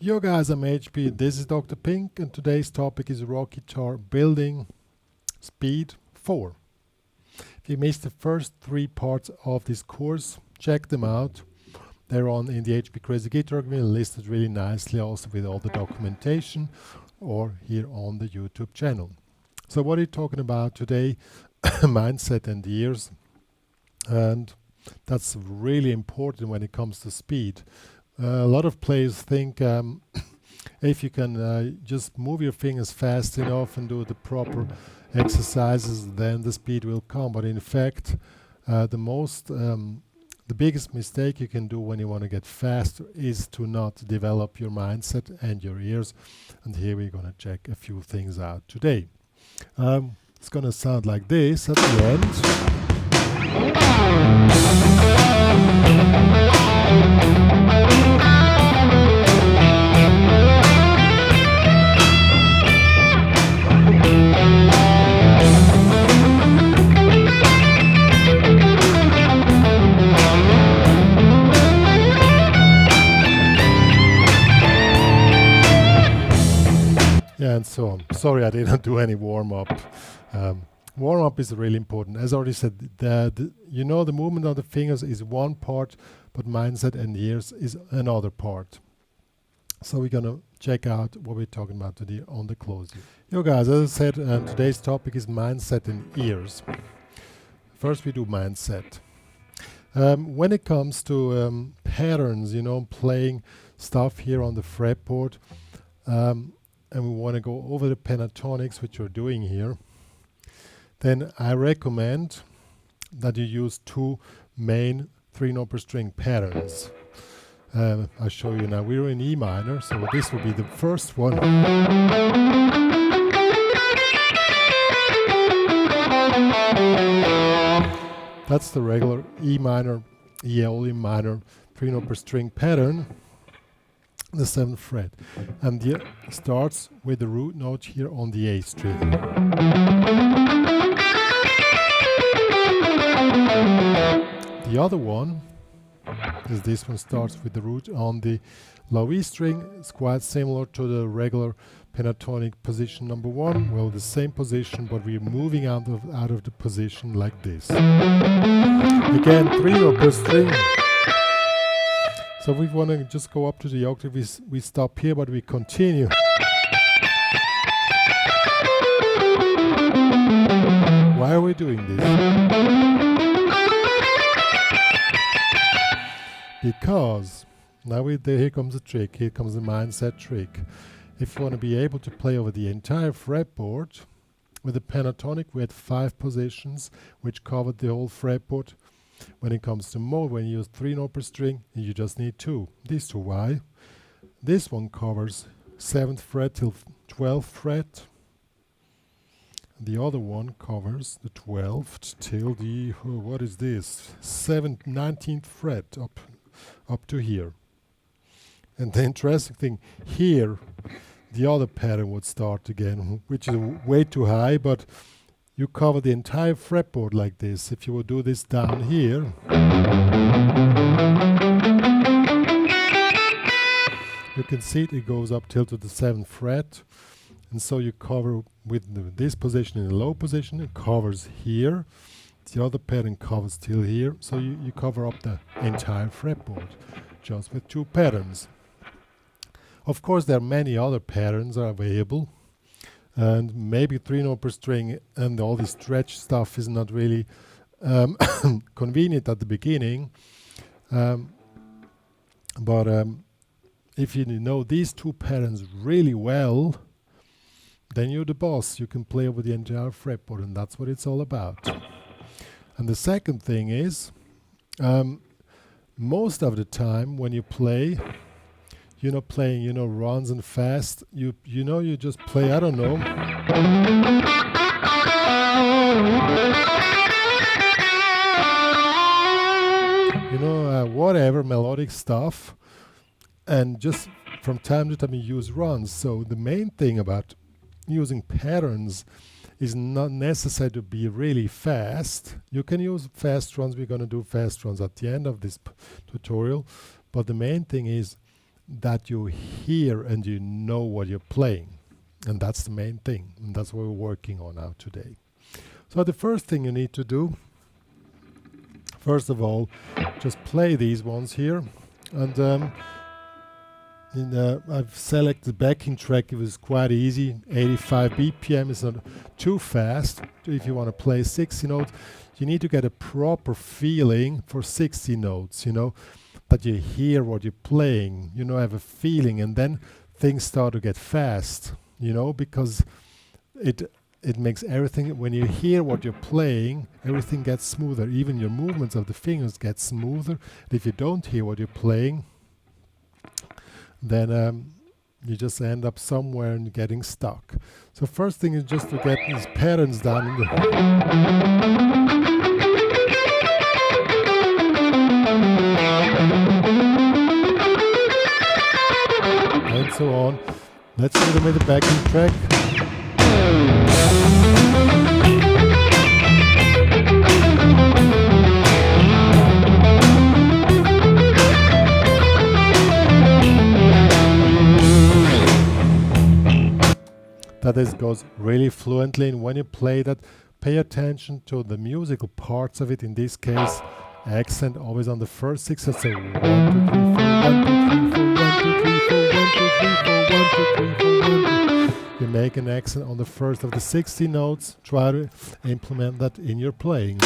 Yo guys, I'm HP, this is Dr. Pink, and today's topic is rock guitar building speed 4. If you missed the first 3 parts of this course, check them out. They're on in the HPCrazy guitar community, listed really nicely also with all the documentation, or here on the YouTube channel. So what are you talking about today? Mindset and ears, and that's really important when it comes to speed. A lot of players think if you can just move your fingers fast enough and do the proper exercises, then the speed will come. But in fact, the biggest mistake you can do when you want to get faster is to not develop your mindset and your ears. And here we're going to check a few things out today. It's going to sound like this at the end. Yeah, and so on. Sorry, I didn't do any warm-up. Warm-up is really important. As I already said, the movement of the fingers is one part, but mindset and ears is another part. So we're gonna check out what we're talking about today on the closing. Yo guys, as I said, today's topic is mindset and ears. First we do mindset. When it comes to patterns, playing stuff here on the fretboard, and we want to go over the pentatonics, which we're doing here, then I recommend that you use 2 main 3-note per string patterns. I'll show you now. We're in E minor, so this will be the first one. That's the regular E minor, E minor 3-note per string pattern, the 7th fret, and it starts with the root note here on the A string. The other one is this one, starts with the root on the low E string. It's quite similar to the regular pentatonic position number 1. Well, the same position, but we're moving out of the position like this. Again, 3-note per string. So if we want to just go up to the octave, we stop here, but we continue. Why are we doing this? Because now here comes the trick, here comes the mindset trick. If you want to be able to play over the entire fretboard, with the pentatonic we had 5 positions which covered the whole fretboard. When it comes to mode, when you use 3-note per string, you just need 2. These 2, why? This one covers 7th fret till 12th fret. The other one covers the 12th till the, what is this? 19th fret up to here. And the interesting thing, here the other pattern would start again, which is way too high, but you cover the entire fretboard like this. If you would do this down here, you can see it goes up till to the 7th fret, and so you cover with this position in the low position, it covers here. The other pattern covers till here, so you cover up the entire fretboard just with 2 patterns. Of course, there are many other patterns are available. And maybe 3-note per string and all this stretch stuff is not really convenient at the beginning. But if you know these 2 patterns really well, then you're the boss. You can play over the entire fretboard, and that's what it's all about. And the second thing is, most of the time when you play, you're not playing, runs and fast. You just play, I don't know. Whatever, melodic stuff. And just from time to time you use runs. So the main thing about using patterns is not necessary to be really fast. You can use fast runs. We're going to do fast runs at the end of this tutorial. But the main thing is that you hear and you know what you're playing. And that's the main thing. And that's what we're working on now today. So the first thing you need to do, first of all, just play these ones here. And I've selected backing track. It was quite easy. 85 BPM is not too fast. If you want to play 60 notes, you need to get a proper feeling for 60 notes, you know, that you hear what you're playing, you know, have a feeling, and then things start to get fast, you know, because it makes everything, when you hear what you're playing, everything gets smoother. Even your movements of the fingers get smoother. And if you don't hear what you're playing, then you just end up somewhere and getting stuck. So first thing is just to get these patterns down in and so on. Let's do them with the backing track. That this goes really fluently, and when you play that, pay attention to the musical parts of it. In this case, accent always on the first six. So 1, 2, 3, 4, 1, 2, 3, 4, 1, 2, 3, 4, 1, 2, 3, 4, 1, 2, 3, 4, 1, 2. You make an accent on the first of the 60 notes. Try to implement that in your playing.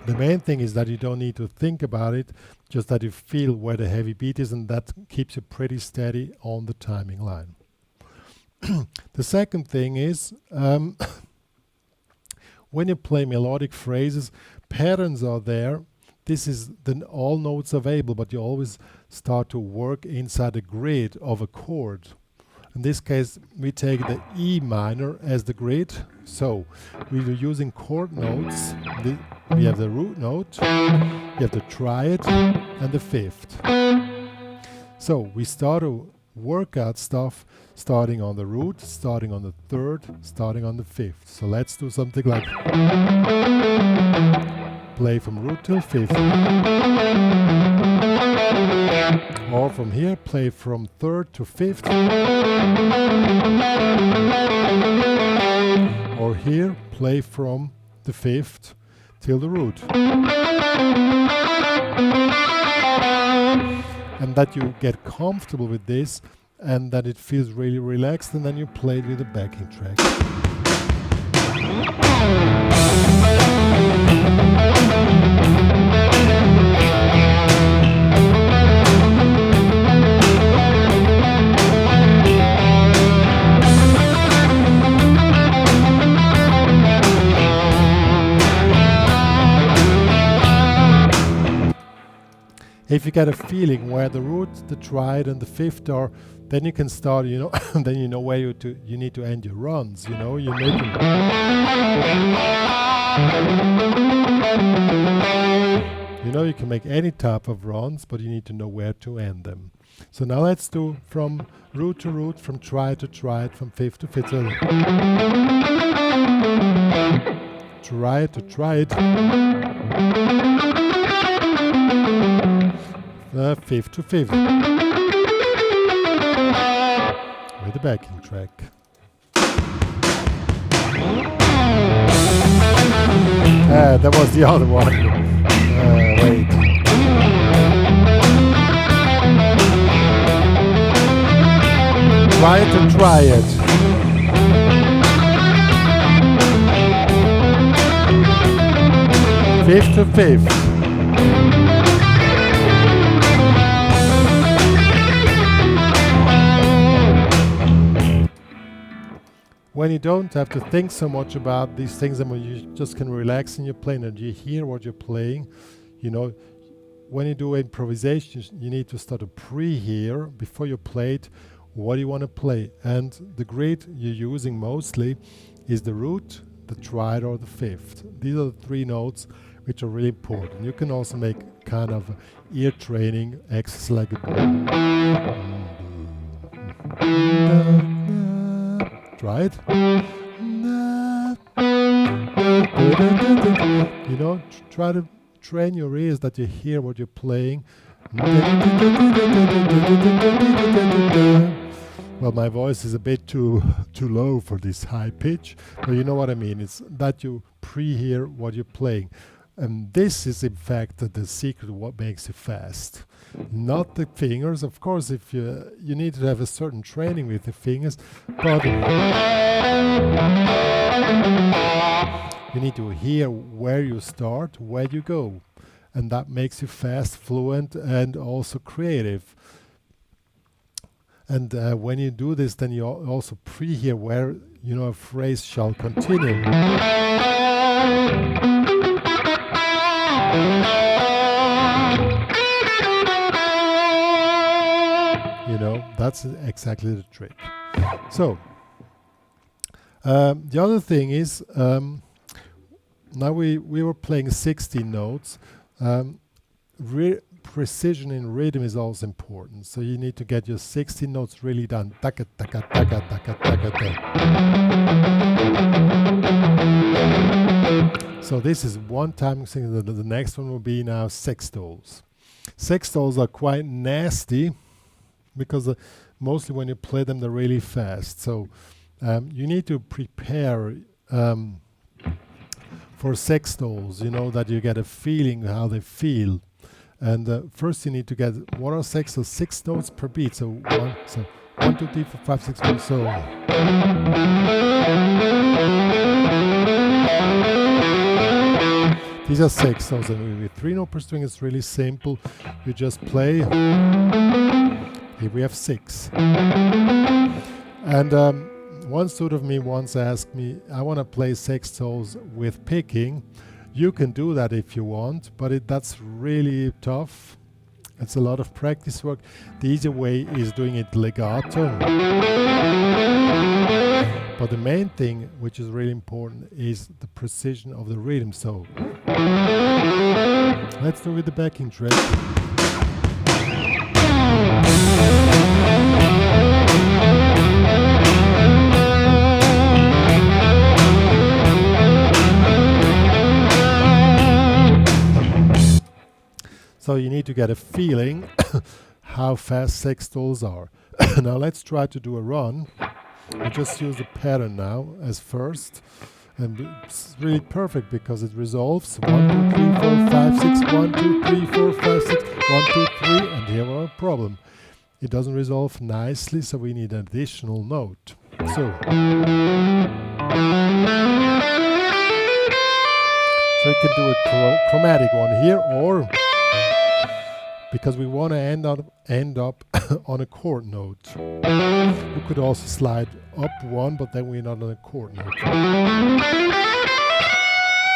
The main thing is that you don't need to think about it, just that you feel where the heavy beat is, and that keeps you pretty steady on the timing line. The second thing is, when you play melodic phrases, patterns are there. This is all notes available, but you always start to work inside the grid of a chord. In this case, we take the E minor as the grid. So we are using chord notes. We have the root note, we have the triad, and the fifth. So we start to work out stuff starting on the root, starting on the third, starting on the fifth. So let's do something like play from root till fifth. Or from here, play from third to fifth. Or here, play from the fifth till the root. And that you get comfortable with this and that it feels really relaxed, and then you play it with the backing track. If you get a feeling where the root, the triad, and the fifth are, then you can start, you know, then you know where you need to end your runs, you know, you make them. You know, you can make any type of runs, but you need to know where to end them. So now let's do from root to root, from triad to triad, from fifth to fifth. So triad to triad. Fifth to fifth with the backing track. That was the other one. Wait. Try to try it. Fifth to fifth. When you don't have to think so much about these things, and when you just can relax in your playing and you hear what you're playing, you know, when you do improvisation, you need to start to pre-hear before you play it what you want to play. And the grid you're using mostly is the root, the triad, or the fifth. These are the three notes which are really important. You can also make kind of ear training exercise like a try it. You know, try to train your ears that you hear what you're playing. Well, my voice is a bit too low for this high pitch, but you know what I mean. It's that you pre-hear what you're playing. And this is in fact the secret of what makes you fast. Not the fingers. Of course, if you need to have a certain training with the fingers, but you need to hear where you start, where you go. And that makes you fast, fluent, and also creative. And when you do this, then you also pre-hear where, you know, a phrase shall continue. You know, that's exactly the trick. So, the other thing is, now we were playing 16 notes. Precision in rhythm is also important. So you need to get your 16 notes really done. Taka, taka, taka, taka, taka, taka. So this is one time thing. The next one will be now sextuplets. Sextuplets are quite nasty because mostly when you play them, they're really fast. So you need to prepare for sextuplets, you know, that you get a feeling how they feel. And first you need to get what are sextuplets? 6 notes per beat. So 1, 2, 3, 4, 5, 6, 1, so on. These are sextuplets, and with 3 notes per string it's really simple. You just play. Here we have 6. And one student of me once asked me, I want to play sextuplets with picking. You can do that if you want, but that's really tough. It's a lot of practice work. The easy way is doing it legato. But the main thing, which is really important, is the precision of the rhythm. So let's do it with the backing track. So you need to get a feeling how fast sextuplets are. Now let's try to do a run. We just use the pattern now as first. And it's really perfect because it resolves 1, 2, 3, 4, 5, 6, 1, 2, 3, 4, 5, 6, 1, 2, 3, and here we have a problem. It doesn't resolve nicely, so we need an additional note. So you can do a chromatic one here, or because we want to end up on a chord note. You could also slide up one, but then we're not on a chord note.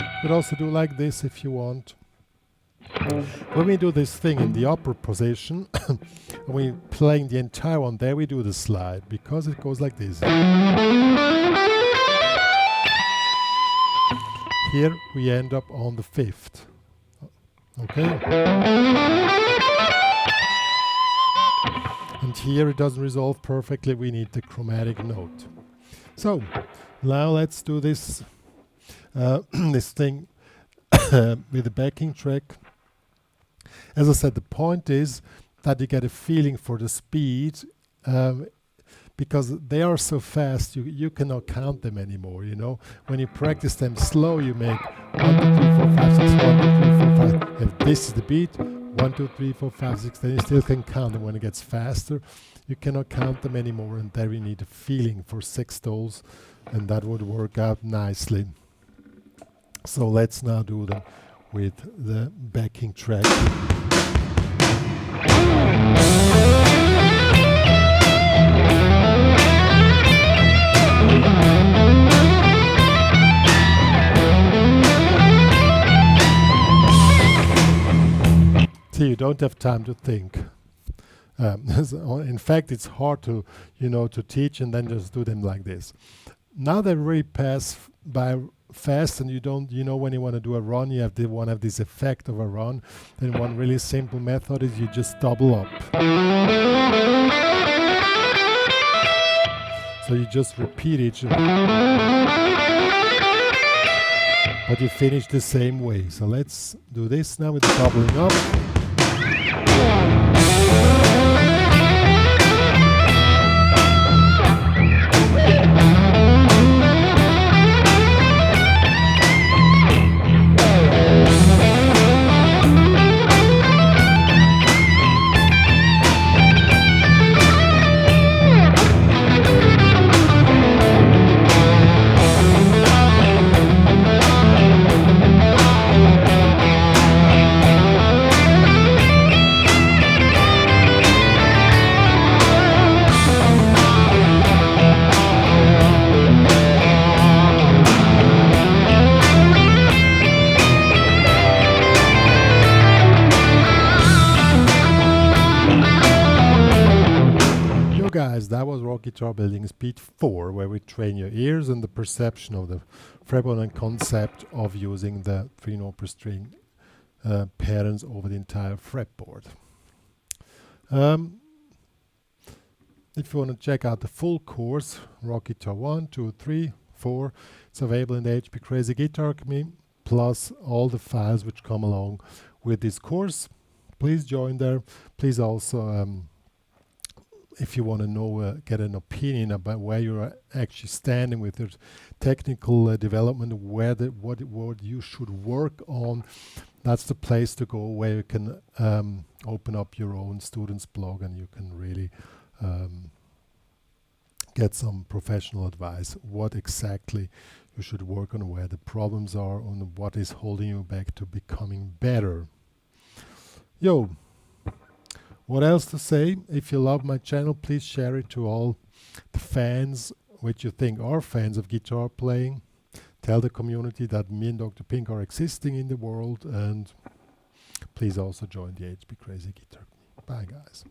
You could also do like this if you want. When we do this thing in the upper position, and we're playing the entire one, there we do the slide, because it goes like this. Here we end up on the 5th. Okay? And here it doesn't resolve perfectly, we need the chromatic note. So, now let's do this this thing with the backing track. As I said, the point is that you get a feeling for the speed, because they are so fast, you cannot count them anymore, you know. When you practice them slow, you make 1, 2, 3, 4, 5, 6, 1, 2, 3, 4, 5. If this is the beat, 1, 2, 3, 4, 5, 6, then you still can count them. When it gets faster, you cannot count them anymore, and there you need a feeling for sextuplets, and that would work out nicely. So let's now do them with the backing track. See, you don't have time to think. In fact, it's hard to, you know, to teach and then just do them like this. Now they really pass by fast and you don't, you know, when you want to do a run, you want to have this effect of a run, then one really simple method is you just double up. So you just repeat each, but you finish the same way. So let's do this now with the doubling up. Guys, that was rock guitar building speed 4, where we train your ears and the perception of the fretboard and concept of using the 3-note per string patterns over the entire fretboard. If you want to check out the full course, rock guitar 1, 2, 3, 4, it's available in the HPCrazy Guitar Academy, plus all the files which come along with this course. Please join there. Please also if you want to know, get an opinion about where you're actually standing with your technical development, what you should work on, that's the place to go, where you can open up your own students blog and you can really get some professional advice, what exactly you should work on, where the problems are, and what is holding you back to becoming better. Yo. What else to say? If you love my channel, please share it to all the fans which you think are fans of guitar playing. Tell the community that me and Dr. Pink are existing in the world, and please also join the HPCrazy Guitar. Bye guys.